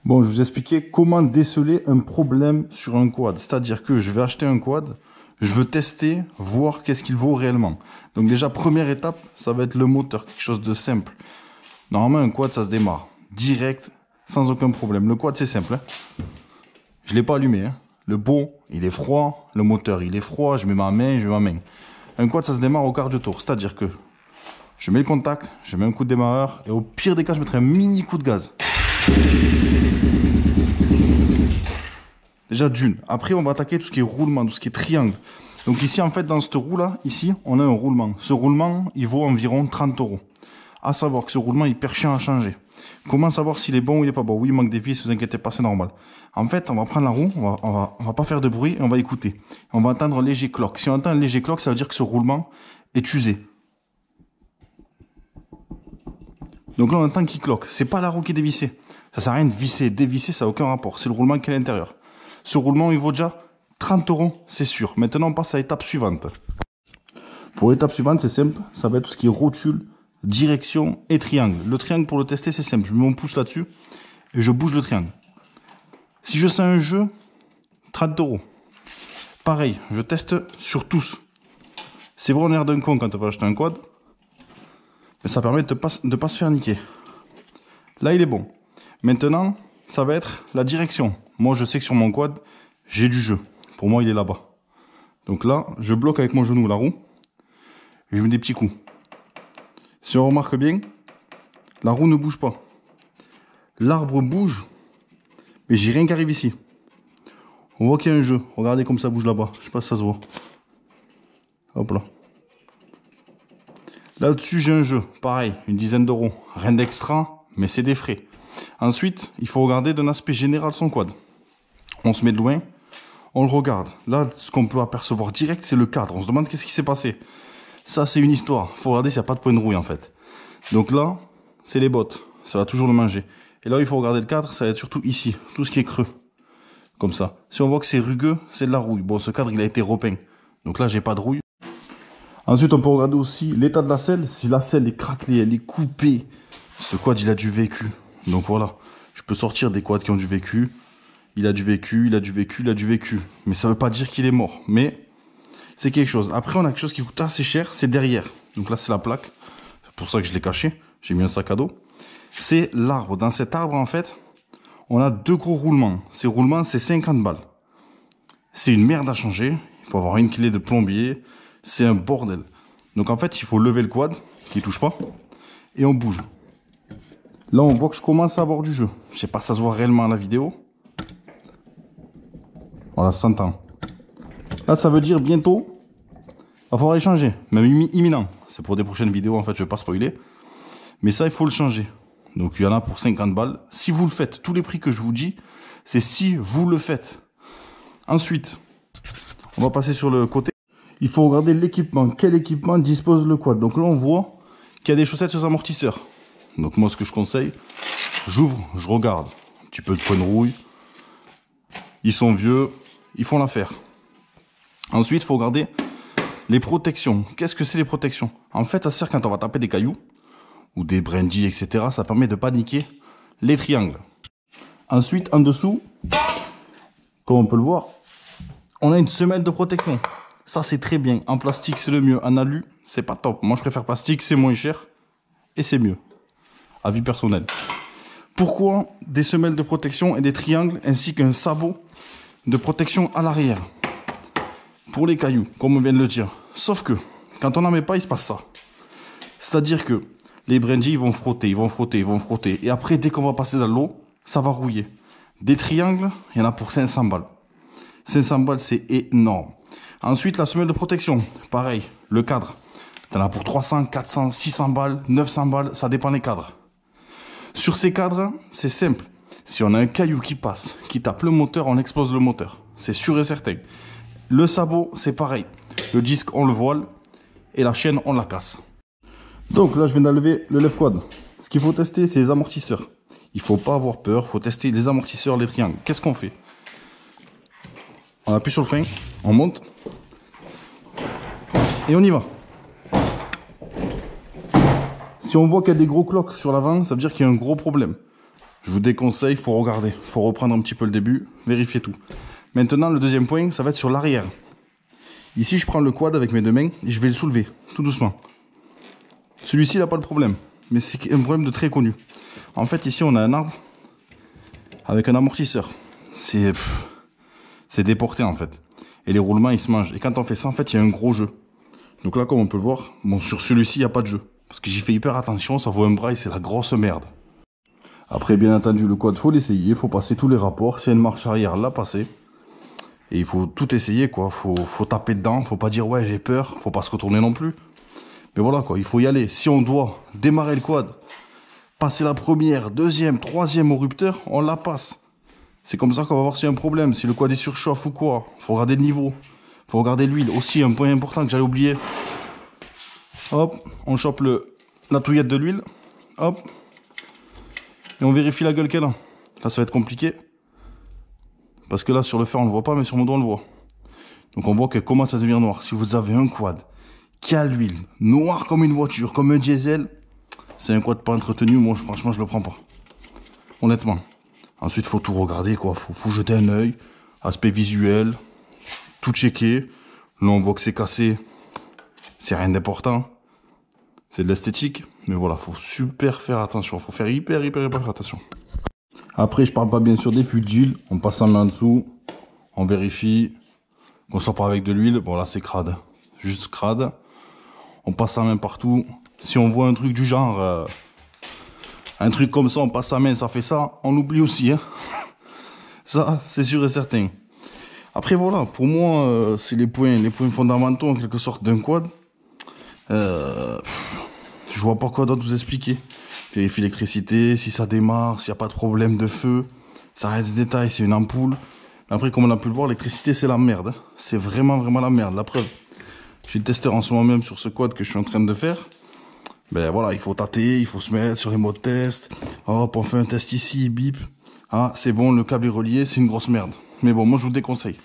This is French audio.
Bon, je vais vous expliquer comment déceler un problème sur un quad. C'est-à-dire que je vais acheter un quad, je veux tester, voir qu'est-ce qu'il vaut réellement. Donc déjà, première étape, ça va être le moteur, quelque chose de simple. Normalement, un quad, ça se démarre direct, sans aucun problème. Le quad, c'est simple. Je ne l'ai pas allumé. Le bon, il est froid. Le moteur, il est froid. Je mets ma main, Un quad, ça se démarre au quart de tour. C'est-à-dire que je mets le contact, je mets un coup de démarreur, et au pire des cas, je mettrai un mini coup de gaz. Déjà d'une. Après, on va attaquer tout ce qui est roulement, tout ce qui est triangle. Donc ici, en fait, dans cette roue-là, ici, on a un roulement. Ce roulement, il vaut environ 30 €. À savoir que ce roulement est hyper chiant à changer. Comment savoir s'il est bon ou il est pas bon? Oui, il manque des vis, ne vous inquiétez pas, c'est normal. En fait, on va prendre la roue, on va pas faire de bruit et on va écouter. On va entendre un léger cloc. Si on entend un léger cloc, ça veut dire que ce roulement est usé. Donc là, on entend qu'il cloque. C'est pas la roue qui est dévissée. Ça sert à rien de visser, dévisser, ça n'a aucun rapport. C'est le roulement qui est à l'intérieur. Ce roulement, il vaut déjà 30 €, c'est sûr. Maintenant, on passe à l'étape suivante. Pour l'étape suivante, c'est simple. Ça va être tout ce qui est rotule, direction et triangle. Le triangle, pour le tester, c'est simple. Je mets mon pouce là-dessus et je bouge le triangle. Si je sens un jeu, 30 €. Pareil, je teste sur tous. C'est vrai, on a l'air d'un con quand on va acheter un quad. Mais ça permet de ne pas se faire niquer. Là, il est bon. Maintenant, ça va être la direction. Moi, je sais que sur mon quad, j'ai du jeu. Pour moi, il est là-bas. Donc là, je bloque avec mon genou la roue. Et je mets des petits coups. Si on remarque bien, la roue ne bouge pas. L'arbre bouge, mais j'ai rien qui arrive ici. On voit qu'il y a un jeu. Regardez comme ça bouge là-bas. Je sais pas si ça se voit. Hop là. Là-dessus, j'ai un jeu. Pareil, une dizaine d'euros. Rien d'extra, mais c'est des frais. Ensuite, il faut regarder d'un aspect général son quad. On se met de loin, on le regarde. Là, ce qu'on peut apercevoir direct, c'est le cadre. On se demande qu'est-ce qui s'est passé. Ça, c'est une histoire. Il faut regarder s'il n'y a pas de point de rouille, en fait. Donc là, c'est les bottes. Ça va toujours le manger. Et là, il faut regarder le cadre. Ça va être surtout ici. Tout ce qui est creux. Comme ça. Si on voit que c'est rugueux, c'est de la rouille. Bon, ce cadre, il a été repeint. Donc là, j'ai pas de rouille. Ensuite, on peut regarder aussi l'état de la selle. Si la selle est craquelée, elle est coupée, ce quad, il a du vécu. Donc voilà, je peux sortir des quads qui ont du vécu. Il a du vécu, il a du vécu, il a du vécu. Mais ça ne veut pas dire qu'il est mort. Mais c'est quelque chose. Après, on a quelque chose qui coûte assez cher, c'est derrière. Donc là, c'est la plaque. C'est pour ça que je l'ai caché. J'ai mis un sac à dos. C'est l'arbre. Dans cet arbre, en fait, on a deux gros roulements. Ces roulements, c'est 50 balles. C'est une merde à changer. Il faut avoir une clé de plombier. C'est un bordel. Donc en fait, il faut lever le quad, qui ne touche pas, et on bouge. Là, on voit que je commence à avoir du jeu. Je sais pas si ça se voit réellement à la vidéo. Voilà, ça s'entend. Là, ça veut dire bientôt, il va falloir les changer. Même imminent. C'est pour des prochaines vidéos, en fait, je ne vais pas spoiler. Mais ça, il faut le changer. Donc, il y en a pour 50 balles. Si vous le faites, tous les prix que je vous dis, c'est si vous le faites. Ensuite, on va passer sur le côté. Il faut regarder l'équipement. Quel équipement dispose le quad? Donc là, on voit qu'il y a des chaussettes sur les amortisseurs. Donc moi, ce que je conseille, j'ouvre, je regarde. Un petit peu de point de rouille. Ils sont vieux, ils font l'affaire. Ensuite, il faut regarder les protections. Qu'est-ce que c'est les protections? En fait, ça sert quand on va taper des cailloux, ou des brindilles, etc. Ça permet de paniquer les triangles. Ensuite, en dessous, comme on peut le voir, on a une semelle de protection. Ça, c'est très bien. En plastique, c'est le mieux. En alu, c'est pas top. Moi, je préfère plastique, c'est moins cher et c'est mieux. Avis personnel. Pourquoi des semelles de protection et des triangles ainsi qu'un sabot de protection à l'arrière? Pour les cailloux, comme on vient de le dire. Sauf que, quand on n'en met pas, il se passe ça. C'est-à-dire que les brindilles, ils vont frotter, ils vont frotter, ils vont frotter. Et après, dès qu'on va passer dans l'eau, ça va rouiller. Des triangles, il y en a pour 500 balles. 500 balles, c'est énorme. Ensuite, la semelle de protection. Pareil, le cadre. Il y en a pour 300, 400, 600 balles, 900 balles, ça dépend des cadres. Sur ces cadres, c'est simple. Si on a un caillou qui passe, qui tape le moteur, on explose le moteur. C'est sûr et certain. Le sabot, c'est pareil. Le disque, on le voile. Et la chaîne, on la casse. Donc là, je viens d'enlever le lève quad. Ce qu'il faut tester, c'est les amortisseurs. Il ne faut pas avoir peur. Il faut tester les amortisseurs, les triangles. Qu'est-ce qu'on fait? On appuie sur le frein. On monte. Et on y va. Si on voit qu'il y a des gros cloques sur l'avant, ça veut dire qu'il y a un gros problème. Je vous déconseille, il faut regarder. Il faut reprendre un petit peu le début, vérifier tout. Maintenant, le deuxième point, ça va être sur l'arrière. Ici, je prends le quad avec mes deux mains et je vais le soulever, tout doucement. Celui-ci, il n'a pas de problème. Mais c'est un problème de très connu. En fait, ici, on a un arbre avec un amortisseur. C'est déporté, en fait. Et les roulements, ils se mangent. Et quand on fait ça, en fait, il y a un gros jeu. Donc là, comme on peut le voir, bon, sur celui-ci, il n'y a pas de jeu. Parce que j'ai fait hyper attention, ça vaut un bras et c'est la grosse merde. Après, bien entendu, le quad, faut l'essayer. Il faut passer tous les rapports. S'il y a une marche arrière, la passer. Et il faut tout essayer, quoi. Faut taper dedans. Faut pas dire, ouais, j'ai peur. Faut pas se retourner non plus. Mais voilà, quoi. Il faut y aller. Si on doit démarrer le quad, passer la première, deuxième, troisième au rupteur, on la passe. C'est comme ça qu'on va voir s'il y a un problème. Si le quad est surchauffe ou quoi. Faut regarder le niveau. Faut regarder l'huile. Aussi, un point important que j'allais oublier. Hop, on chope la touillette de l'huile. Hop. Et on vérifie la gueule qu'elle a. Là, ça va être compliqué. Parce que là, sur le fer, on ne le voit pas, mais sur mon doigt, on le voit. Donc, on voit qu'elle commence à devenir noire. Si vous avez un quad qui a l'huile noire comme une voiture, comme un diesel, c'est un quad pas entretenu. Moi, franchement, je le prends pas. Honnêtement. Ensuite, il faut tout regarder, quoi. Faut jeter un œil. Aspect visuel. Tout checker. Là, on voit que c'est cassé. C'est rien d'important. C'est de l'esthétique. Mais voilà, faut super faire attention. Faut faire hyper attention. Après, je parle pas bien sûr des fuites d'huile. On passe sa main en dessous. On vérifie qu'on sort pas avec de l'huile. Bon, là, c'est crade. Juste crade. On passe sa main partout. Si on voit un truc du genre, un truc comme ça, on passe sa main, ça fait ça, on oublie aussi. Hein. Ça, c'est sûr et certain. Après, voilà, pour moi, c'est les points fondamentaux, en quelque sorte, d'un quad. Je vois pas quoi d'autre vous expliquer. Vérifier l'électricité, si ça démarre, s'il n'y a pas de problème de feu. Ça reste des détails, c'est une ampoule. Mais après, comme on a pu le voir, l'électricité, c'est la merde. Hein. C'est vraiment la merde. La preuve. J'ai le testeur en ce moment même sur ce quad que je suis en train de faire. Ben voilà, il faut tâter, il faut se mettre sur les modes test. Hop, on fait un test ici, bip. Ah, c'est bon, le câble est relié, c'est une grosse merde. Mais bon, moi, je vous déconseille.